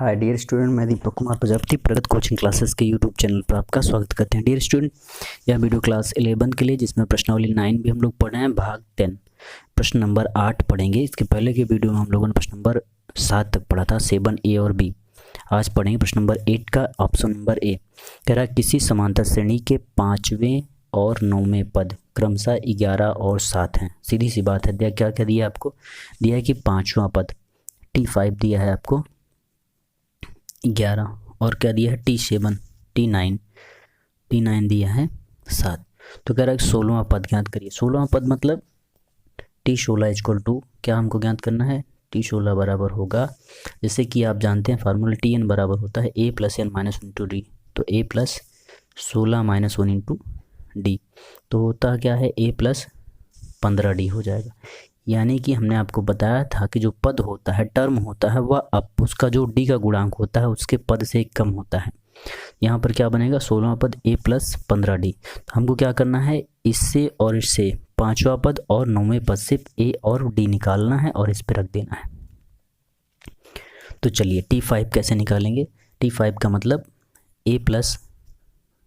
Hi dear student, मैं दीपक कुमार प्रजापति प्रगत coaching classes के यूट्यूब चैनल पर आपका स्वागत करते हैं। डियर स्टूडेंट, यह वीडियो क्लास 11 के लिए जिसमें प्रश्नावली 9 भी हम लोग पढ़े हैं, भाग 10 प्रश्न नंबर 8 पढ़ेंगे। इसके पहले के वीडियो में हम लोगों ने प्रश्न नंबर 7 तक पढ़ा था, 7 ए और बी। आज पढ़ेंगे प्रश्न नंबर 8 का ऑप्शन नंबर ए। कह रहा है किसी समांतर श्रेणी के 5वें और 9वें पद क्रमशः 11 और 7 हैं। सीधी सी बात है, क्या क्या दिया आपको, दिया है कि 5वां पद T5 दिया है आपको 11 और क्या दिया है T7 T9 दिया है 7। तो कह रहा है 16वां पद ज्ञात करिए। 16वां पद मतलब T16 इक्वल टू क्या हमको ज्ञात करना है, T16 बराबर होगा, जैसे कि आप जानते हैं फार्मूला Tn बराबर होता है a plus n minus 1 into d. तो a plus 16 minus 1 into d, तो होता क्या है a प्लस 15d हो जाएगा। यानी कि हमने आपको बताया था कि जो पद होता है, टर्म होता है, वह अब उसका जो डी का गुणांक होता है उसके पद से कम होता है। यहाँ पर क्या बनेगा, 16वां पद a प्लस 15d। तो हमको क्या करना है, इससे और इससे 5वां पद और 9वें पद से a और d निकालना है और इस पर रख देना है। तो चलिए T5 कैसे निकालेंगे। T5 का मतलब a plus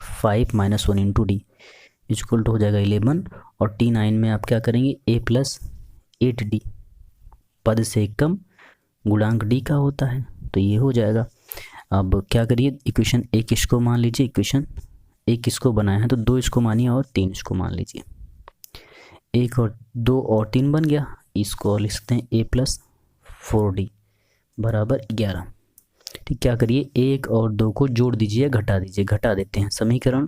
5 minus 1 into d equal to हो जाएगा 11। और T9 में आप क्या करेंगे, a प्लस 8d, पद से कम गुणांक d का होता है, तो ये हो जाएगा। अब क्या करिए, इक्वेशन 1 इसको मान लीजिए, इक्वेशन 1 इसको बनाया है तो 2 इसको मानिए और 3 इसको मान लीजिए। 1 और 2 और 3 बन गया, इसको और लिख सकते हैं a प्लस 4d बराबर 11। ठीक, क्या करिए 1 और 2 को जोड़ दीजिए, घटा दीजिए, घटा देते हैं। समीकरण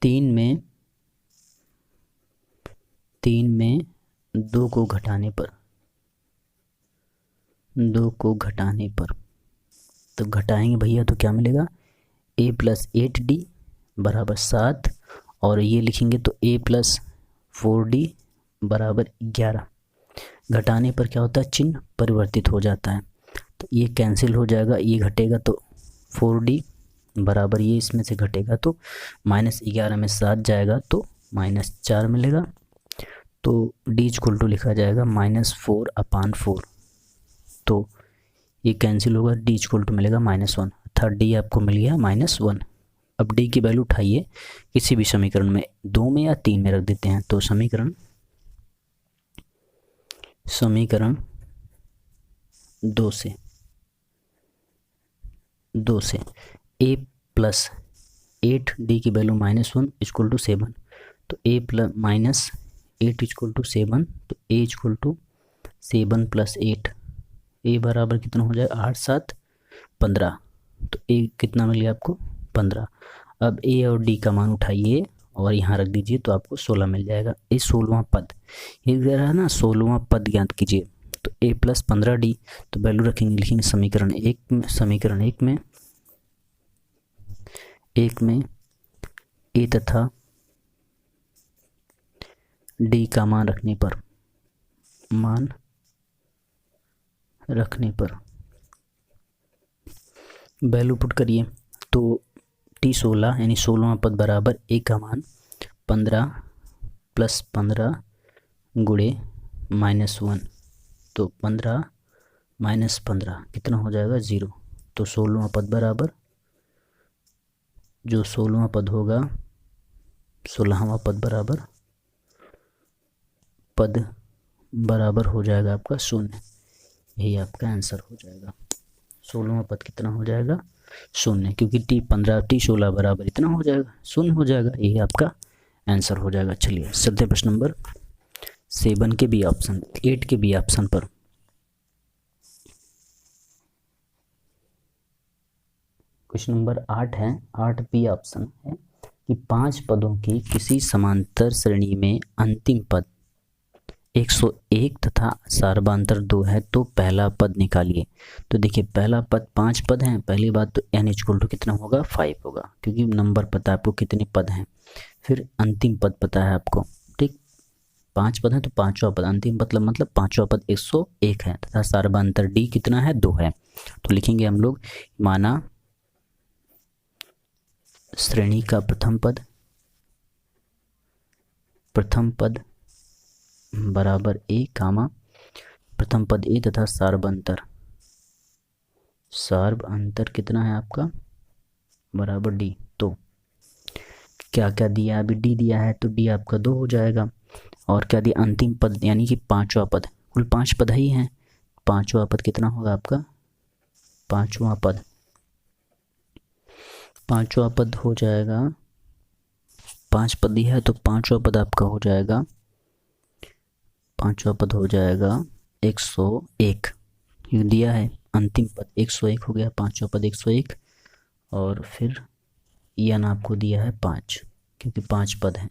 3 में 2 को घटाने पर तो घटाएंगे भैया तो क्या मिलेगा, a प्लस 8d बराबर 7 और ये लिखेंगे तो a प्लस 4d बराबर 11। घटाने पर क्या होता है, चिन्ह परिवर्तित हो जाता है, तो ये कैंसिल हो जाएगा, ये घटेगा तो 4d बराबर, ये इसमें से घटेगा तो -11 में 7 जाएगा तो -4 मिलेगा। तो d इक्वल टू लिखा जाएगा -4/4। तो ये कैंसिल होगा, d इक्वल टू मिलेगा -1, अर्थात d आपको मिल गया -1। अब d की वैल्यू उठाइए किसी भी समीकरण में, 2 में या 3 में रख देते हैं। तो समीकरण 2 से a प्लस 8d की वैल्यू -1 इक्वल टू 7, तो a प्लस -8 इक्वल टू 7, तो a equal to 7 plus 8, a बराबर कितना हो जाएगा, 8 7 15। तो a कितना मिल गया आपको, 15। अब a और d का मान उठाइए और यहाँ रख दीजिए तो आपको 16 मिल जाएगा। ये 16वां पद, ये है ना, 16वां पद ज्ञात कीजिए। तो a प्लस 15d, तो वैल्यू रखेंगे, लिखेंगे समीकरण 1 में a तथा d का मान रखने पर वैल्यू पुट करिए। तो T16 यानी 16वां पद बराबर a का मान 15 प्लस 15 गुणे -1, तो 15 माइनस 15 कितना हो जाएगा, 0। तो 16वां पद बराबर, जो 16वां पद होगा, 16वां पद बराबर हो जाएगा आपका 0। यही आपका आंसर हो जाएगा। 16वां पद कितना हो जाएगा, 0, क्योंकि T16 बराबर इतना हो जाएगा, 0 हो जाएगा। यही आपका आंसर हो जाएगा। चलिए चलते प्रश्न नंबर 8 के बी ऑप्शन पर। क्वेश्चन नंबर 8 है, 8 बी ऑप्शन है कि 5 पदों की किसी समांतर श्रेणी में अंतिम पद 101 तथा सार्वधातर 2 है, तो पहला पद निकालिए। तो देखिए पहला पद, 5 पद हैं, पहली बात तो n इक्वल टू कितना होगा, 5 होगा, क्योंकि नंबर पता है आपको कितने पद हैं। फिर अंतिम पद पता है आपको, ठीक, 5 पद हैं तो 5वां पद, अंतिम मतलब 5वां पद 101 है तथा सार्वधातर d कितना है, 2 है। तो लिखेंगे हम लोग, माना श्रेणी का प्रथम पद बराबर a, प्रथम पद a तथा सार्वधातर सार्व अंतर कितना है आपका, बराबर डी। तो क्या क्या दिया है, अभी डी दिया है तो डी आपका 2 हो जाएगा। और क्या दिया, अंतिम पद यानी कि पांचवा पद, कुल 5 पद ही हैं, पांचवा पद कितना होगा आपका, पांचवा पद, पांचवा पद हो जाएगा, 5 पद दिया है तो पांचवा पद आपका हो जाएगा, पांचवा पद हो जाएगा 101, ये दिया है अंतिम पद 101 हो गया, पांचवा पद 101। और फिर यन आपको दिया है 5, क्योंकि 5 पद हैं,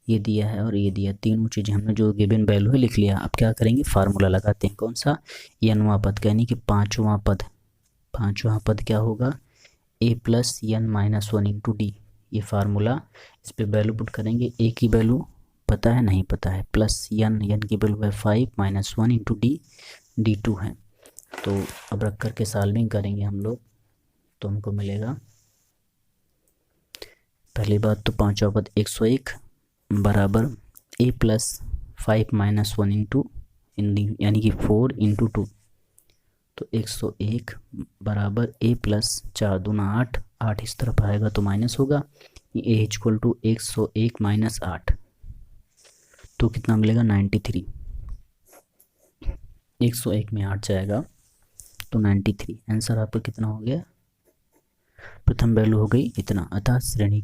ये दिया है और ये दिया, तीनों चीज़ें हमने जो गिवन वैल्यू है लिख लिया। अब क्या करेंगे, फार्मूला लगाते हैं, कौन सा, यनवा पद का, यानी कि पांचवा पद, पांचवा पद क्या होगा, a plus N minus 1 into D, ये फार्मूला, इस पर वैल्यू पुट करेंगे। a की वैल्यू पता है, नहीं पता है, प्लस यन की वैल्यू है 5 माइनस 1 इंटू डी, डी 2 है। तो अब रख करके सॉल्विंग करेंगे हम लोग, तो हमको मिलेगा, पहली बात तो पांचवा पद 101 बराबर a प्लस 5 माइनस 1 इंटू यानी कि 4 इंटू 2, तो 101 बराबर a प्लस 4 दूना 8, 8 इस तरफ आएगा तो माइनस होगा, ये a इक्वल टू 101 माइनस 8, तो कितना मिलेगा 93, 101 में 8 जाएगा तो 93, आंसर आपका कितना हो गया, प्रथम वैल्यू हो गई इतना। अतः श्रेणी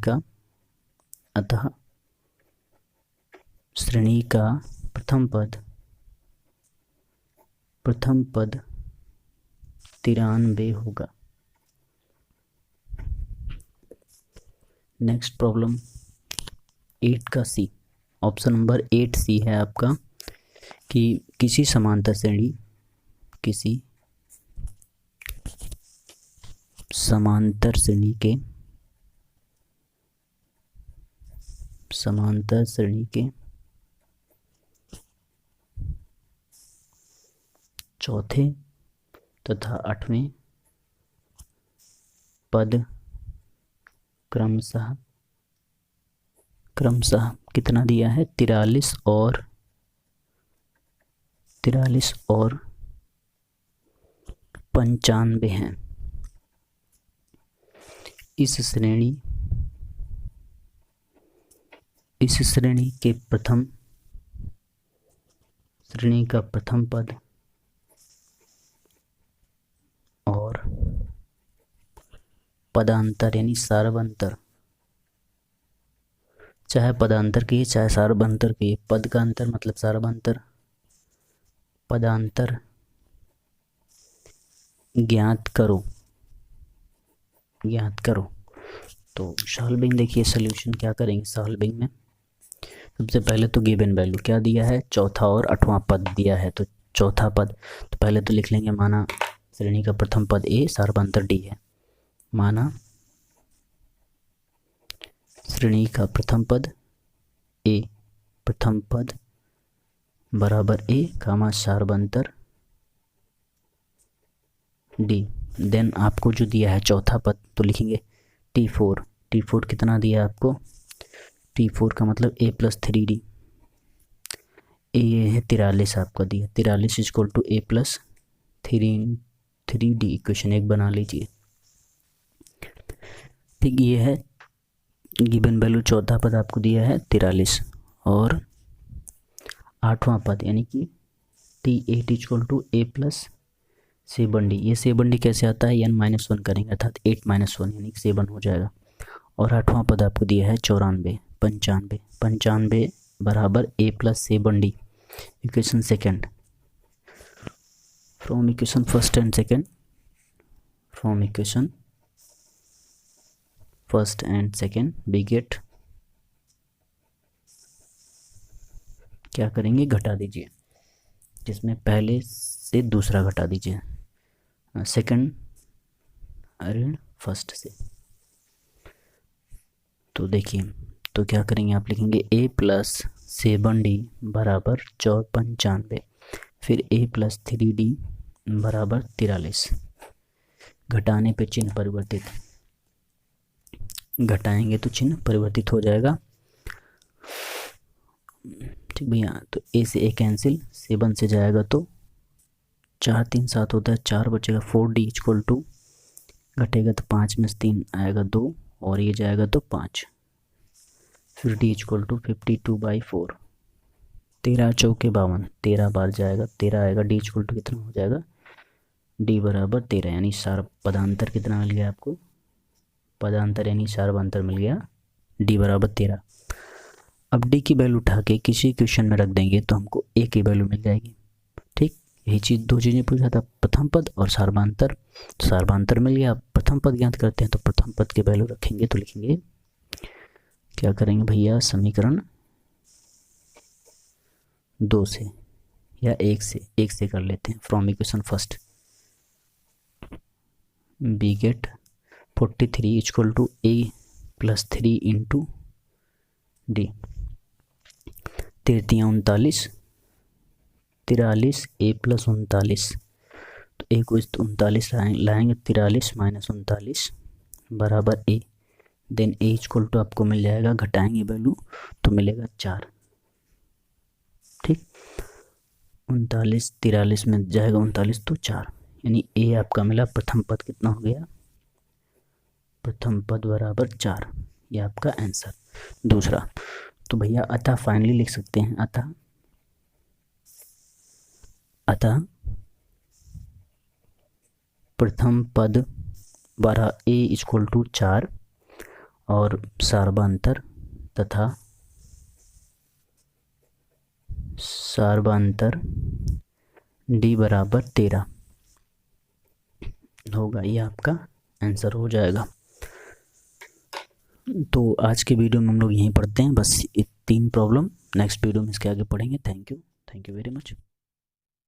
का प्रथम पद 93 होगा। नेक्स्ट प्रॉब्लम 8 का सी, ऑप्शन नंबर 8 सी है आपका, कि किसी समांतर श्रेणी के चौथे तथा 8वें पद क्रमशः कितना दिया है, 43 और 95 हैं। इस श्रेणी के श्रेणी का प्रथम पद और पदांतर यानी सार्वंतर, चाहे पदांतर कहिए चाहे सार्वंतर कहिए, पद का अंतर मतलब सार्वंतर, पदांतर ज्ञात करो। तो सॉल्विंग देखिए, सॉल्यूशन क्या करेंगे सॉल्विंग में, सबसे पहले तो गिवन वैल्यू क्या दिया है, चौथा और 8वां पद दिया है, तो चौथा पद तो पहले तो लिख लेंगे, माना श्रेणी का प्रथम पद ए सार्वंतर डी है, माना श्रेणी का प्रथम पद बराबर ए कामा सार्वंतर डी। देन आपको जो दिया है चौथा पद तो लिखेंगे T4 कितना दिया है आपको, T4 का मतलब a प्लस 3d, ए है 43 आपका दिया, 43 equal to a plus 3d, equation 1 बना लीजिए। ठीक, ये है गिवन वैल्यू, चौथा पद आपको दिया है 43 और 8वां पद यानी कि T8 equal to a plus 7d, ये 7d कैसे आता है, n माइनस 1 करेंगे अर्थात 8 माइनस 1 यानी कि 7 हो जाएगा। और 8वां पद आपको दिया है 95 बराबर a plus 7d, equation second, from equation first and second we get, क्या करेंगे घटा दीजिए, जिसमें पहले से दूसरा घटा दीजिए, सेकंड ऋण फर्स्ट से। तो देखिए, तो क्या करेंगे, आप लिखेंगे a प्लस 7d बराबर 95, फिर a प्लस 3d बराबर 43, घटाने पे चिन्ह परिवर्तित, घटाएंगे तो चिन्ह परिवर्तित हो जाएगा। ठीक भैया, तो a से a कैंसिल, 7 से जाएगा तो 4 3 7 होता है, 4 बचेगा, 4d इक्वल टू घटेगा तो 5 में से 3 आएगा 2 और ये जाएगा तो 5। फिर d इक्वल टू 52/4। 13 चौके 52, 13 बार जाएगा 13 आएगा। d इक्वल टू कितना हो जाएगा, d बराबर 13, यानी सार पदांतर कितना मिल गया आपको, पदांतर यानी सार्वधातर मिल गया d बराबर 13। अब d की वैल्यू उठा के किसी क्वेश्चन में रख देंगे तो हमको a की वैल्यू मिल जाएगी। ठीक, यही चीज़, दो चीज़ें पूछा था, प्रथम पद और सार्वधातर। सार्वधातर मिल गया, प्रथम पद ज्ञात करते हैं तो प्रथम पद की वैल्यू रखेंगे तो लिखेंगे, क्या करेंगे भैया, समीकरण 2 से या 1 से कर लेते हैं। From equation first we get 43 equal to a plus 3 into d. 33 39, 43 a plus 39, तो a को 39 लाएंगे, 43 माइनस 39 बराबर a। Then a equal to आपको मिल जाएगा, घटाएंगे वैल्यू तो मिलेगा 4। ठीक, 39 43 में जाएगा 39 तो 4, यानी a आपका मिला। प्रथम पद कितना हो गया, प्रथम पद बराबर 4, ये आपका आंसर। दूसरा तो भैया अतः फाइनली लिख सकते हैं, अतः प्रथम पद बारह a इक्वल टू 4 और सार्वधातर तथा सार्वधातर d बराबर 13 होगा, ये आपका आंसर हो जाएगा। तो आज के वीडियो में हम लोग यहीं पढ़ते हैं, बस 3 प्रॉब्लम। नेक्स्ट वीडियो में इसके आगे पढ़ेंगे। Thank you very much.